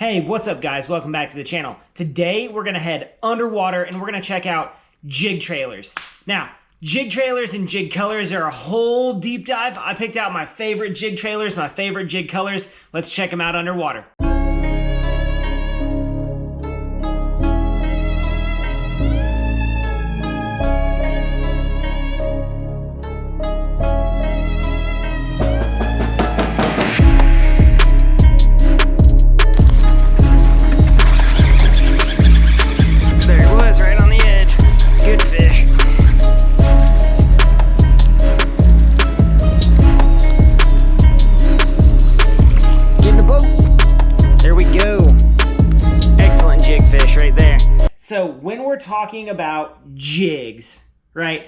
Hey, what's up guys? Welcome back to the channel. Today we're gonna head underwater and we're gonna check out jig trailers. Now, jig trailers and jig colors are a whole deep dive. I picked out my favorite jig trailers, my favorite jig colors. Let's check them out underwater. So when we're talking about jigs, right,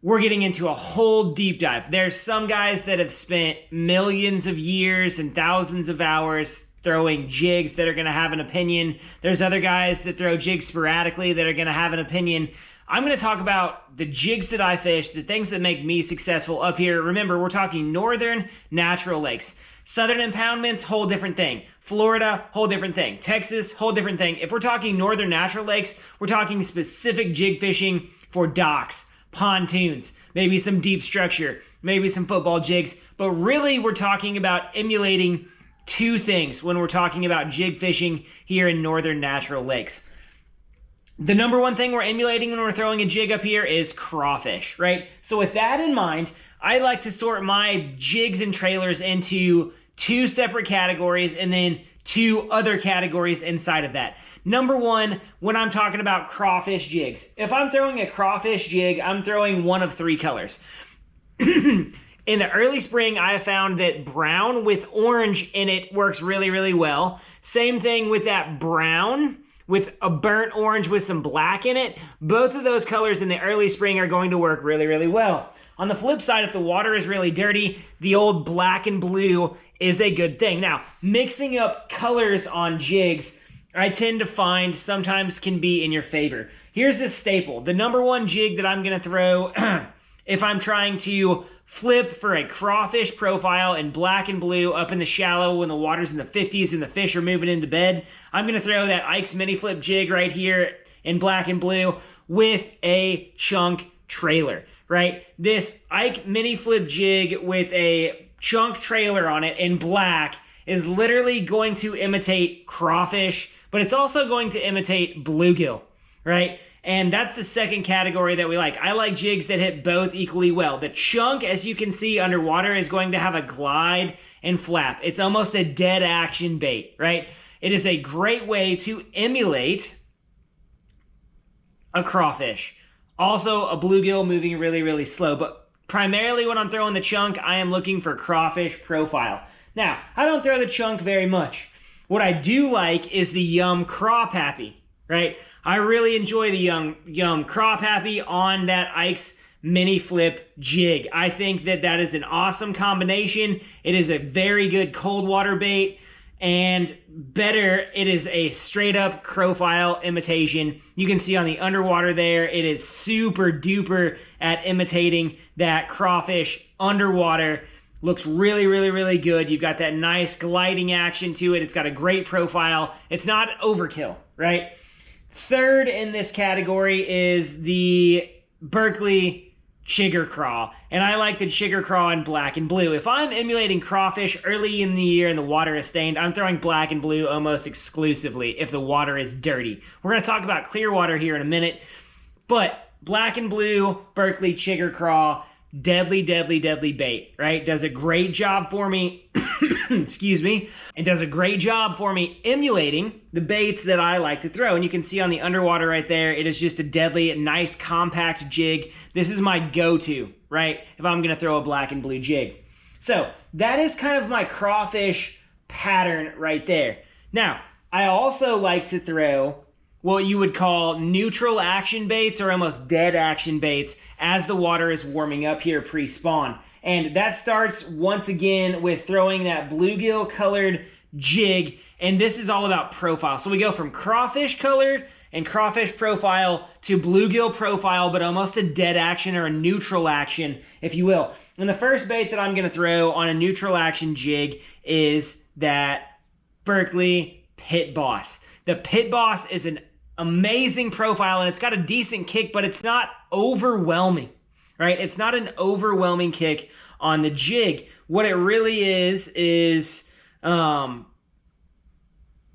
we're getting into a whole deep dive. There's some guys that have spent millions of years and thousands of hours throwing jigs that are going to have an opinion. There's other guys that throw jigs sporadically that are going to have an opinion. I'm going to talk about the jigs that I fish, the things that make me successful up here. Remember, we're talking northern natural lakes. Southern impoundments, whole different thing. Florida, whole different thing. Texas, whole different thing. If we're talking northern natural lakes, we're talking specific jig fishing for docks, pontoons, maybe some deep structure, maybe some football jigs. But really, we're talking about emulating two things when we're talking about jig fishing here in northern natural lakes. The number one thing we're emulating when we're throwing a jig up here is crawfish, right? So with that in mind, I like to sort my jigs and trailers into two separate categories and then two other categories inside of that. Number one, when I'm talking about crawfish jigs. If I'm throwing a crawfish jig, I'm throwing one of three colors. In the early spring, I have found that brown with orange in it works really, really well. Same thing with that brown with a burnt orange with some black in it. Both of those colors in the early spring are going to work really, really well. On the flip side, if the water is really dirty, the old black and blue is a good thing. Now, mixing up colors on jigs, I tend to find sometimes can be in your favor. Here's a staple. The number one jig that I'm gonna throw if I'm trying to flip for a crawfish profile in black and blue up in the shallow when the water's in the 50s and the fish are moving into bed, I'm gonna throw that Ike's mini flip jig right here in black and blue with a chunk trailer, right? This Ike mini flip jig with a chunk trailer on it in black is literally going to imitate crawfish, but it's also going to imitate bluegill, right? And that's the second category that we like. I like jigs that hit both equally well. The chunk, as you can see underwater, is going to have a glide and flap. It's almost a dead action bait, right? It is a great way to emulate a crawfish. Also a bluegill moving really, really slow, but primarily when I'm throwing the chunk, I am looking for crawfish profile. Now, I don't throw the chunk very much. What I do like is the Yum Crop Happy, right? I really enjoy the Yum Crop Happy on that Ike's mini flip jig. I think that that is an awesome combination. It is a very good cold water bait, and better, it is a straight up profile imitation. You can see on the underwater there, it is super duper at imitating that crawfish underwater. Looks really, really, really good. You've got that nice gliding action to it. It's got a great profile. It's not overkill, right? Third in this category is the Berkley Chigger Craw, and I like the Chigger Craw in black and blue. If I'm emulating crawfish early in the year and the water is stained, I'm throwing black and blue almost exclusively if the water is dirty. We're going to talk about clear water here in a minute, but black and blue Berkley Chigger Craw, deadly, deadly, deadly bait, right? Does a great job for me, excuse me, it does a great job for me emulating the baits that I like to throw. And you can see on the underwater right there, it is just a deadly, nice, compact jig. This is my go-to, right? If I'm gonna throw a black and blue jig. So that is kind of my crawfish pattern right there. Now, I also like to throw what you would call neutral action baits or almost dead action baits as the water is warming up here pre-spawn. And that starts once again with throwing that bluegill colored jig, and this is all about profile. So we go from crawfish colored and crawfish profile to bluegill profile, but almost a dead action or a neutral action, if you will. And the first bait that I'm gonna throw on a neutral action jig is that Berkley Pit Boss. The Pit Boss is an amazing profile, and it's got a decent kick, but it's not overwhelming, right? It's not an overwhelming kick on the jig. What it really is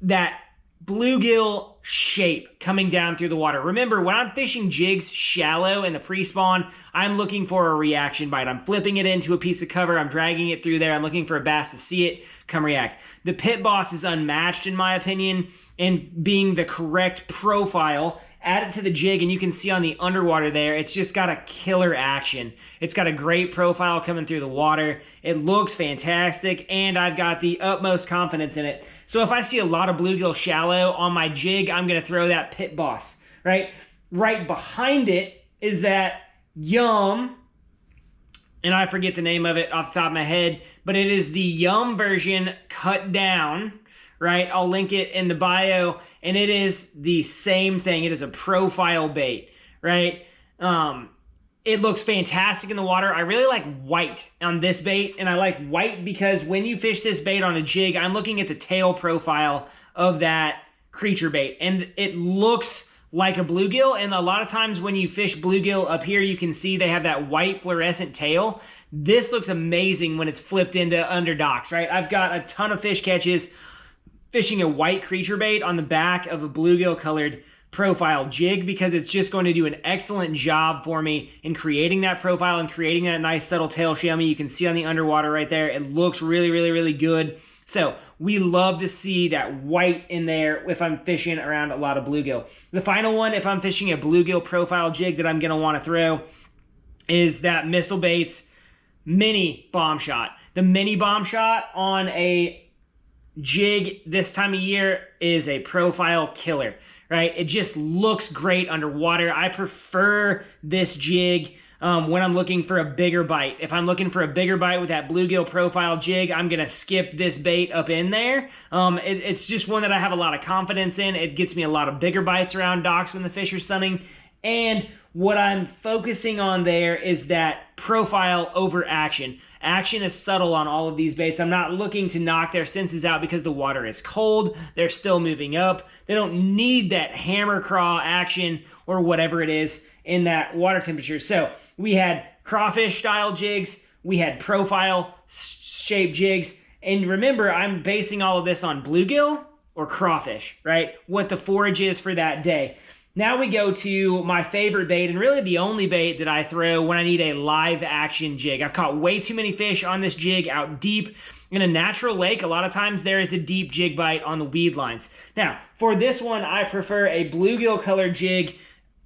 that bluegill shape coming down through the water. Remember, when I'm fishing jigs shallow in the pre-spawn, I'm looking for a reaction bite. I'm flipping it into a piece of cover. I'm dragging it through there. I'm looking for a bass to see it, come react. The Pit Boss is unmatched, in my opinion, in being the correct profile. Add it to the jig, and you can see on the underwater there, it's just got a killer action. It's got a great profile coming through the water. It looks fantastic, and I've got the utmost confidence in it. So if I see a lot of bluegill shallow on my jig, I'm going to throw that Pit Boss, right? Right behind it is that Yum, and I forget the name of it off the top of my head, but it is the Yum version cut down, right? I'll link it in the bio, and it is the same thing. It is a profile bait, right? It looks fantastic in the water. I really like white on this bait, and I like white because when you fish this bait on a jig, I'm looking at the tail profile of that creature bait, and it looks like a bluegill. And a lot of times when you fish bluegill up here, you can see they have that white fluorescent tail. This looks amazing when it's flipped into underdocks, right? I've got a ton of fish catches fishing a white creature bait on the back of a bluegill colored profile jig, because it's just going to do an excellent job for me in creating that profile and creating that nice subtle tail chamois. You can see on the underwater right there, it looks really, really, really good. So we love to see that white in there if I'm fishing around a lot of bluegill. The final one, if I'm fishing a bluegill profile jig that I'm going to want to throw, is that Missile Baits mini bomb shot. The mini bomb shot on a jig this time of year is a profile killer, right? It just looks great underwater. I prefer this jig when I'm looking for a bigger bite. If I'm looking for a bigger bite with that bluegill profile jig, I'm going to skip this bait up in there. It's just one that I have a lot of confidence in. It gets me a lot of bigger bites around docks when the fish are sunning. And what I'm focusing on there is that profile over action. Action is subtle on all of these baits. I'm not looking to knock their senses out because the water is cold. They're still moving up. They don't need that hammer craw action or whatever it is in that water temperature. So we had crawfish style jigs. We had profile shaped jigs. And remember, I'm basing all of this on bluegill or crawfish, right? What the forage is for that day. Now we go to my favorite bait, and really the only bait that I throw when I need a live action jig. I've caught way too many fish on this jig out deep in a natural lake. A lot of times there is a deep jig bite on the weed lines. Now, for this one, I prefer a bluegill colored jig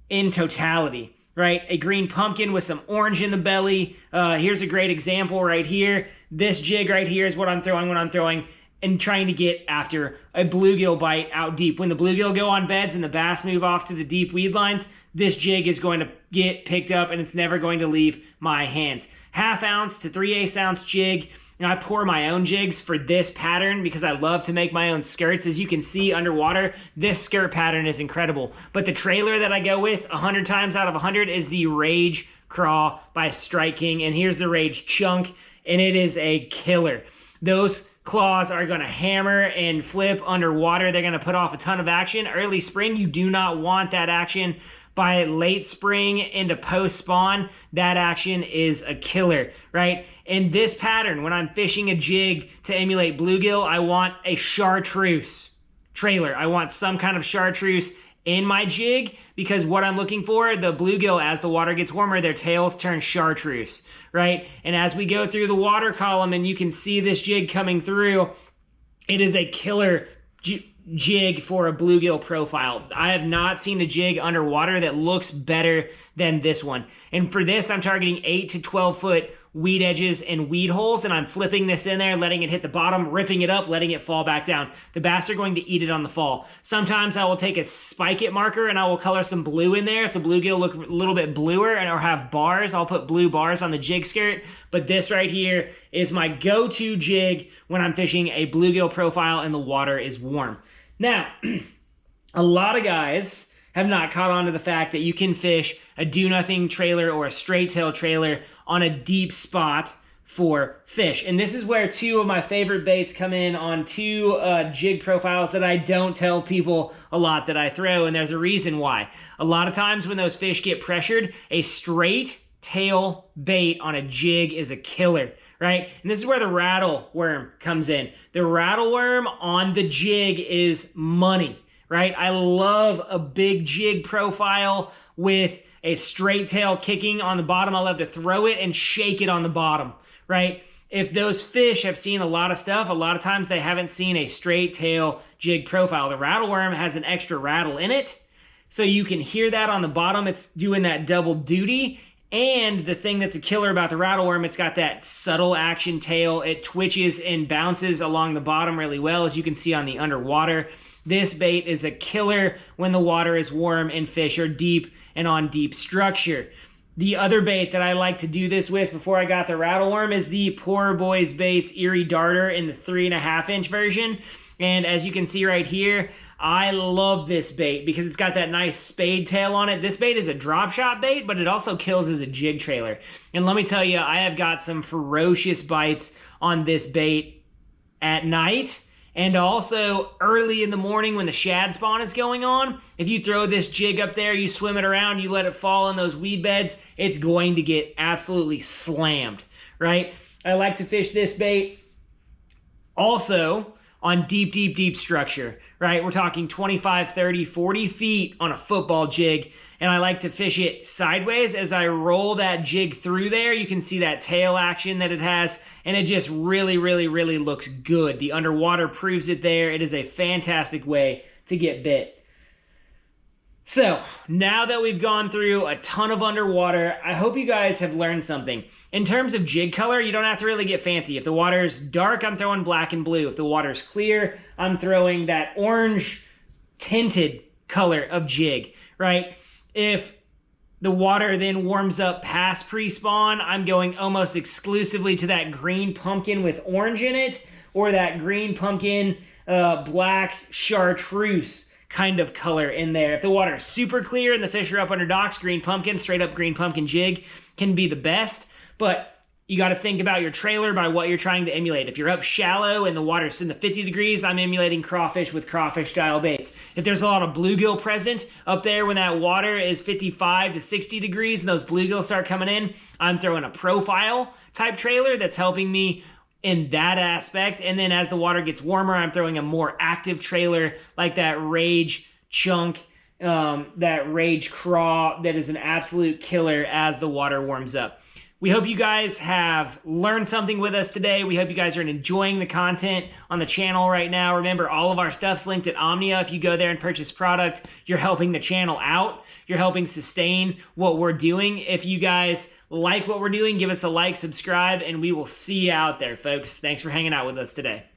in totality, right? A green pumpkin with some orange in the belly. Here's a great example right here. This jig right here is what I'm throwing when I'm throwing and trying to get after a bluegill bite out deep. When the bluegill go on beds and the bass move off to the deep weed lines, this jig is going to get picked up and it's never going to leave my hands. 1/2 ounce to 3/8 ounce jig. And I pour my own jigs for this pattern because I love to make my own skirts. As you can see underwater, this skirt pattern is incredible. But the trailer that I go with 100 times out of 100 is the Rage Craw by Strike King. And here's the Rage Chunk, and it is a killer. Those claws are going to hammer and flip underwater. They're going to put off a ton of action. Early spring, you do not want that action. By late spring into post spawn, that action is a killer, right? In this pattern, when I'm fishing a jig to emulate bluegill, I want a chartreuse trailer. I want some kind of chartreuse in my jig, because what I'm looking for, the bluegill, as the water gets warmer, their tails turn chartreuse, right? And as we go through the water column and you can see this jig coming through, it is a killer jig for a bluegill profile. I have not seen a jig underwater that looks better than this one. And for this, I'm targeting 8 to 12 foot weed edges and weed holes, and I'm flipping this in there, letting it hit the bottom, ripping it up, letting it fall back down. The bass are going to eat it on the fall. Sometimes I will take a spike it marker and I will color some blue in there. If the bluegill look a little bit bluer or have bars, I'll put blue bars on the jig skirt. But this right here is my go-to jig when I'm fishing a bluegill profile and the water is warm. Now, a lot of guys have not caught on to the fact that you can fish a do-nothing trailer or a straight tail trailer on a deep spot for fish. And this is where two of my favorite baits come in on two jig profiles that I don't tell people a lot that I throw, and there's a reason why. A lot of times when those fish get pressured, a straight tail bait on a jig is a killer, right? And this is where the rattle worm comes in. The rattle worm on the jig is money, right? I love a big jig profile with a straight tail kicking on the bottom. I love to throw it and shake it on the bottom, right? If those fish have seen a lot of stuff, a lot of times they haven't seen a straight tail jig profile. The rattle worm has an extra rattle in it, so you can hear that on the bottom. It's doing that double duty. And the thing that's a killer about the rattle worm, it's got that subtle action tail. It twitches and bounces along the bottom really well, as you can see on the underwater. This bait is a killer when the water is warm and fish are deep and on deep structure. The other bait that I like to do this with before I got the rattle worm is the Poor Boys Baits Erie Darter in the 3.5 inch version. And as you can see right here, I love this bait because it's got that nice spade tail on it. This bait is a drop shot bait, but it also kills as a jig trailer. And let me tell you, I have got some ferocious bites on this bait at night and also early in the morning when the shad spawn is going on. If you throw this jig up there, you swim it around, you let it fall in those weed beds, it's going to get absolutely slammed, right? I like to fish this bait also on deep, deep, deep structure, right? We're talking 25, 30, 40 feet on a football jig, and I like to fish it sideways. As I roll that jig through there, you can see that tail action that it has, and it just really, really, really looks good. The underwater proves it there. It is a fantastic way to get bit. So now that we've gone through a ton of underwater, I hope you guys have learned something. In terms of jig color, you don't have to really get fancy. If the water's dark, I'm throwing black and blue. If the water's clear, I'm throwing that orange tinted color of jig, right? If the water then warms up past pre-spawn, I'm going almost exclusively to that green pumpkin with orange in it, or that green pumpkin black chartreuse kind of color in there. If the water is super clear and the fish are up under docks, green pumpkin, straight up green pumpkin jig can be the best. But you got to think about your trailer by what you're trying to emulate. If you're up shallow and the water's in the 50 degrees, I'm emulating crawfish with crawfish style baits. If there's a lot of bluegill present up there when that water is 55 to 60 degrees and those bluegill start coming in, I'm throwing a profile type trailer that's helping me in that aspect. And then as the water gets warmer, I'm throwing a more active trailer like that Rage Chunk, that Rage Craw that is an absolute killer as the water warms up. We hope you guys have learned something with us today. We hope you guys are enjoying the content on the channel right now. Remember, all of our stuff's linked at Omnia. If you go there and purchase product, you're helping the channel out. You're helping sustain what we're doing. If you guys like what we're doing, give us a like, subscribe, and we will see you out there, folks. Thanks for hanging out with us today.